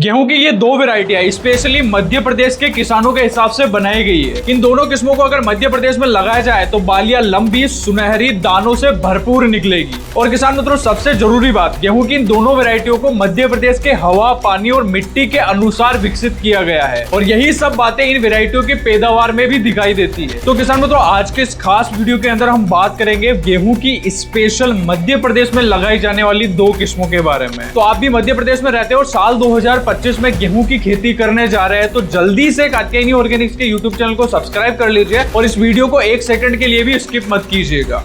गेहूं की ये दो वैरायटियां स्पेशली मध्य प्रदेश के किसानों के हिसाब से बनाई गई है। इन दोनों किस्मों को अगर मध्य प्रदेश में लगाया जाए तो बालियां लंबी सुनहरी दानों से भरपूर निकलेगी। और किसान मित्रों, सबसे जरूरी बात, गेहूं की इन दोनों वैरायटियों को मध्य प्रदेश के हवा, पानी और मिट्टी के अनुसार विकसित किया गया है और यही सब बातें इन वैरायटियों की पैदावार में भी दिखाई देती है। तो किसान मित्रों, आज के इस खास वीडियो के अंदर हम बात करेंगे गेहूं की स्पेशल मध्य प्रदेश में लगाई जाने वाली दो किस्मों के बारे में। तो आप भी मध्य प्रदेश में रहते हो और साल 2025 में गेहूं की खेती करने जा रहे हैं तो जल्दी से कात्यायनी ऑर्गेनिक्स के यूट्यूब चैनल को सब्सक्राइब कर लीजिए और इस वीडियो को एक सेकंड के लिए भी स्किप मत कीजिएगा।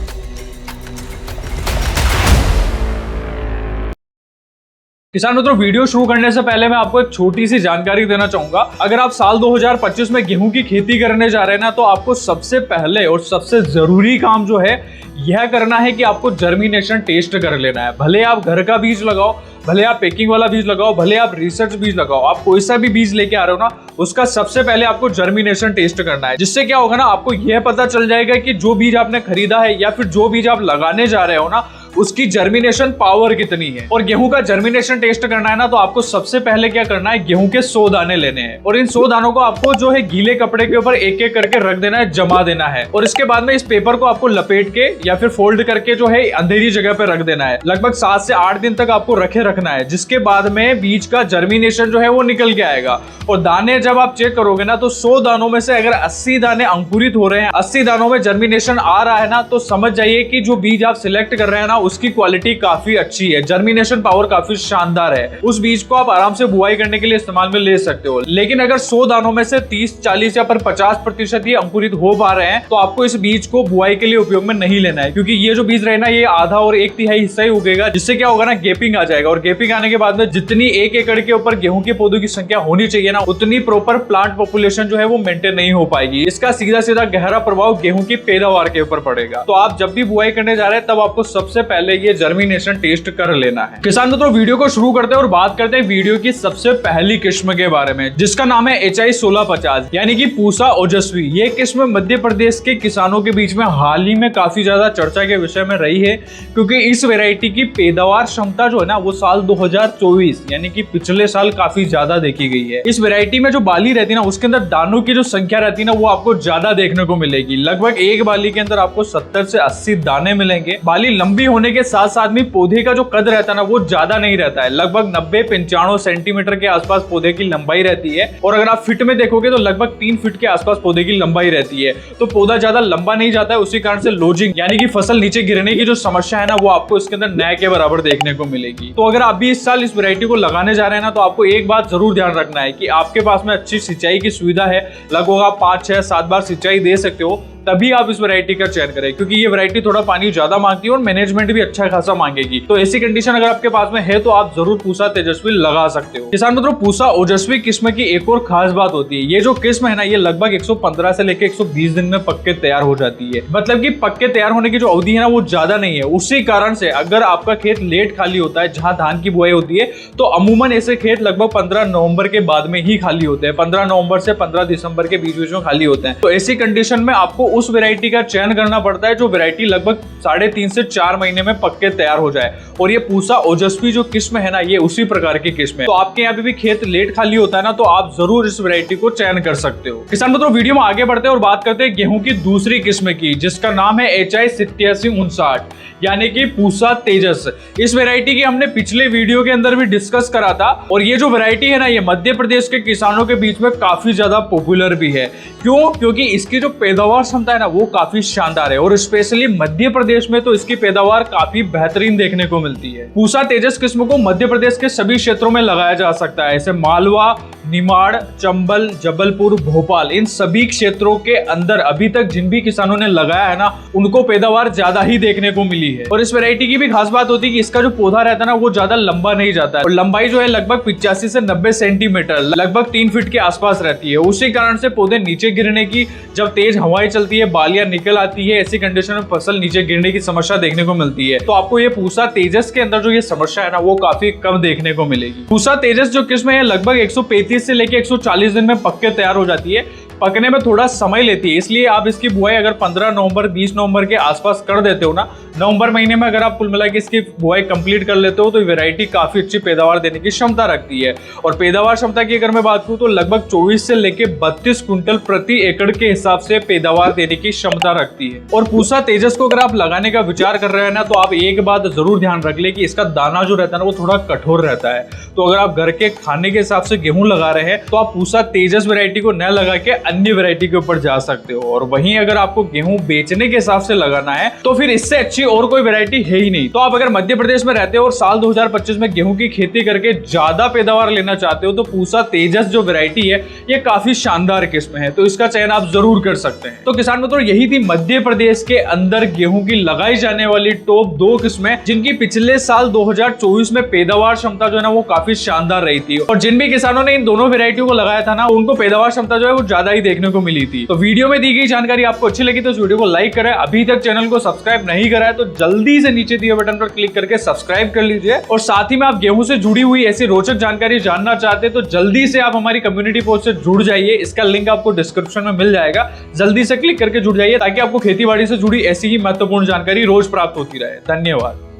किसान मित्रों, वीडियो शुरू करने से पहले मैं आपको एक छोटी सी जानकारी देना चाहूंगा। अगर आप साल 2025 में गेहूं की खेती करने जा रहे हैं ना, तो आपको सबसे पहले और सबसे जरूरी काम जो है यह करना है कि आपको जर्मिनेशन टेस्ट कर लेना है। भले आप घर का बीज लगाओ, भले आप पैकिंग वाला बीज लगाओ, भले आप रिसर्च बीज लगाओ, आप कोई सा भी बीज लेके आ रहे हो ना, उसका सबसे पहले आपको जर्मिनेशन टेस्ट करना है। जिससे क्या होगा ना, आपको यह पता चल जाएगा कि जो बीज आपने खरीदा है या फिर जो बीज आप लगाने जा रहे हो ना, उसकी जर्मिनेशन पावर कितनी है। और गेहूं का जर्मिनेशन टेस्ट करना है ना, तो आपको सबसे पहले क्या करना है, गेहूं के 100 दाने लेने हैं और इन 100 दानों को आपको जो है गीले कपड़े के ऊपर एक एक करके रख देना है, जमा देना है। और इसके बाद में इस पेपर को आपको लपेट के या फिर फोल्ड करके जो है अंधेरी जगह पे रख देना है। लगभग 7 से 8 दिन तक आपको रखे रखना है, जिसके बाद में बीज का जर्मिनेशन जो है वो निकल के आएगा। और दाने जब आप चेक करोगे ना, तो 100 दानों में से अगर 80 दाने अंकुरित हो रहे हैं, 80 दानों में जर्मिनेशन आ रहा है ना, तो समझ जाइए कि जो बीज आप सिलेक्ट कर रहे हैं ना, उसकी क्वालिटी काफी अच्छी है, जर्मिनेशन पावर काफी शानदार है। उस बीज को आप आराम से बुआई करने के लिए इस्तेमाल में ले सकते हो। लेकिन अगर 100 दानों में से 30, 40 या 50% ही अंकुरित हो पा रहे हैं, तो आपको इस बीज को बुआई के लिए उपयोग में नहीं लेना है, क्योंकि ये जो बीज रहेगा ये आधा और 1/3 हिस्सा ही उगेगा, जिससे क्या होगा ना, गैपिंग आ जाएगा। और गैपिंग आने के बाद में जितनी 1 एकड़ के ऊपर गेहूं के पौधों की संख्या होनी चाहिए ना, उतनी प्रॉपर प्लांट पॉपुलेशन जो है वो मेंटेन नहीं हो पाएगी। इसका सीधा सीधा गहरा प्रभाव गेहूं की पैदावार के ऊपर पड़ेगा। तो आप जब भी बुआई करने जा रहे हैं, तब आपको सबसे पहले ये जर्मिनेशन टेस्ट कर लेना है। किसान मित्रों, वीडियो को शुरू करते हैं और बात करते हैं वीडियो की सबसे पहली किस्म के बारे में, जिसका नाम है HI 1650 यानी कि पूसा ओजस्वी। ये किस्म मध्य प्रदेश के किसानों के बीच में हाल ही में काफी ज्यादा चर्चा के विषय में रही है, क्योंकि इस वैरायटी की पैदावार क्षमता जो है ना, वो साल 2024 यानी कि पिछले साल काफी ज्यादा देखी गई है। इस वैरायटी में जो बाली रहती है ना, उसके अंदर दानों की जो संख्या रहती है ना, वो आपको ज्यादा देखने को मिलेगी। लगभग एक बाली के अंदर आपको 70 से 80 दाने मिलेंगे। बाली लंबी होने के साथ साथ में पौधे का जो कद रहता है ना, वो ज्यादा नहीं रहता है। लगभग 90-95 सेंटीमीटर के आसपास पौधे की लंबाई रहती है। और अगर आप फीट में देखोगे तो लगभग 3 फीट के आसपास पौधे की लंबाई रहती है। तो पौधा ज्यादा लंबा नहीं जाता है, उसी कारण से लोजिंग यानी कि फसल नीचे गिरने की जो समस्या है ना, वो आपको इसके अंदर नए के बराबर देखने को मिलेगी। तो अगर आप भी इस साल इस वैरायटी को लगाने जा रहे हैं ना, तो आपको एक बात जरूर ध्यान रखना है कि आपके पास में अच्छी सिंचाई की सुविधा है, लगभग आप 5, 6, 7 बार सिंचाई दे सकते हो, तभी आप इस वैरायटी का चयन करें, क्योंकि ये वैरायटी थोड़ा पानी ज्यादा मांगती है और मैनेजमेंट भी अच्छा खासा मांगेगी। तो ऐसी कंडीशन अगर आपके पास में है तो आप जरूर पूसा तेजस्वी लगा सकते हो। किसान मित्रों, पूसा ओजस्वी किस्म की एक और खास बात होती है, ये जो किस्म है ना, ये लगभग 115 से लेकर 120 दिन में पक के तैयार हो जाती है। मतलब कि पक के तैयार होने की जो अवधि है ना, वो ज्यादा नहीं है। उसी कारण से अगर आपका खेत लेट खाली होता है, जहां धान की बुआई होती है, तो अमूमन ऐसे खेत लगभग 15 नवंबर के बाद में ही खाली होते हैं। 15 नवंबर से 15 दिसंबर के बीच बीच में खाली होते हैं। तो ऐसी कंडीशन में आपको उस वैरायटी का चयन करना पड़ता है जो वैरायटी लगभग 3.5 से 4 महीने में पक के तैयार हो जाए। और ये पूसा ओजस्वी जो किस्म है ना, ये उसी प्रकार की किस्म है। तो आपके यहाँ पे भी खेत लेट खाली होता है ना, तो आप जरूर इस वैरायटी को चयन कर सकते हो। किसान मित्रों, वीडियो में आगे बढ़ते हैं और बात करते हैं गेहूं की दूसरी किस्म की, जिसका नाम है HI 8759 यानी कि पूसा तेजस। इस वैरायटी की हमने पिछले वीडियो के अंदर भी डिस्कस करा था और ये जो वैरायटी है ना, ये मध्य प्रदेश के किसानों के बीच में काफी ज्यादा पॉपुलर भी है। क्यों? क्योंकि इसकी जो पैदावार क्षमता है ना, वो काफी शानदार है और स्पेशली मध्य प्रदेश में तो इसकी पैदावार काफी बेहतरीन देखने को मिलती है। पूसा तेजस किस्म को मध्य प्रदेश के सभी क्षेत्रों में लगाया जा सकता है, जैसे मालवा, निमाड़, चंबल, जबलपुर, भोपाल, इन सभी क्षेत्रों के अंदर अभी तक जिन भी किसानों ने लगाया है ना, उनको पैदावार ज्यादा ही देखने को मिली है। और इस वैरायटी की भी खास बात होती है कि इसका जो पौधा रहता है ना, वो ज्यादा लंबा नहीं जाता है और लंबाई जो है लगभग 85 से 90 सेंटीमीटर, लगभग 3 फीट के आसपास रहती है। उसी कारण से पौधे नीचे गिरने की, जब तेज हवाएं चलती है, बालियां निकल आती है, ऐसी कंडीशन में फसल नीचे गिरने की समस्या देखने को मिलती है। तो आपको ये पूसा तेजस के अंदर जो ये समस्या है ना, वो काफी कम देखने को मिलेगी। पूसा तेजस जो किस्म है, लगभग 135 से लेकर 140 दिन में पक के तैयार हो जाती है। पकने में थोड़ा समय लेती है, इसलिए आप इसकी बुआई अगर 15 नवंबर 20 नवंबर के आसपास कर देते हो ना, नवंबर महीने में अगर आप कुल मिला के इसकी बुआई कंप्लीट कर लेते हो तो वैरायटी काफी अच्छी पैदावार देने की क्षमता रखती है। और पैदावार क्षमता की अगर मैं बात करूं तो लगभग 24 से लेके 32 क्विंटल प्रति एकड़ के हिसाब से पैदावार देने की क्षमता रखती है। और पूसा तेजस को अगर आप लगाने का विचार कर रहे हैं ना, तो आप एक बात जरूर ध्यान रख ले कि इसका दाना जो रहता है ना वो थोड़ा कठोर रहता है। तो अगर आप घर के खाने के हिसाब से गेहूं लगा रहे हैं तो आप पूसा तेजस वैरायटी को न लगा के अन्य वैरायटी के ऊपर जा सकते हो। और वहीं अगर आपको गेहूं बेचने के हिसाब से लगाना है तो फिर इससे अच्छी और कोई वैरायटी है ही नहीं। तो आप अगर मध्य प्रदेश में रहते हो और साल 2025 में गेहूं की खेती करके ज्यादा पैदावार लेना चाहते हो तो पूसा तेजस जो वैरायटी है ये काफी शानदार किस्म है, तो इसका चयन आप जरूर कर सकते हैं। तो किसान मित्रों, यही थी मध्य प्रदेश के अंदर गेहूं की लगाई जाने वाली टॉप 2 किस्में जिनकी पिछले साल 2024 में पैदावार क्षमता जो है ना वो काफी शानदार रही थी। और जिन भी किसानों ने इन दोनों वैरायटियों को लगाया था ना, उनको पैदावार क्षमता जो है वो ज्यादा ही देखने को मिली थी। तो वीडियो में दी गई जानकारी आपको अच्छी लगी तो इस वीडियो को लाइक करें, अभी तक चैनल को सब्सक्राइब नहीं करा है तो जल्दी से नीचे दिए बटन पर क्लिक करके सब्सक्राइब कर लीजिए। और साथ ही में आप गेहूं से जुड़ी हुई ऐसी रोचक जानकारी जानना चाहते हैं तो जल्दी से आप हमारी कम्युनिटी पोस्ट से जुड़ जाइए, इसका लिंक आपको डिस्क्रिप्शन में मिल जाएगा। जल्दी से क्लिक करके जुड़ जाइए ताकि आपको खेती बाड़ी से जुड़ी ऐसी ही महत्वपूर्ण जानकारी रोज प्राप्त होती रहे। धन्यवाद।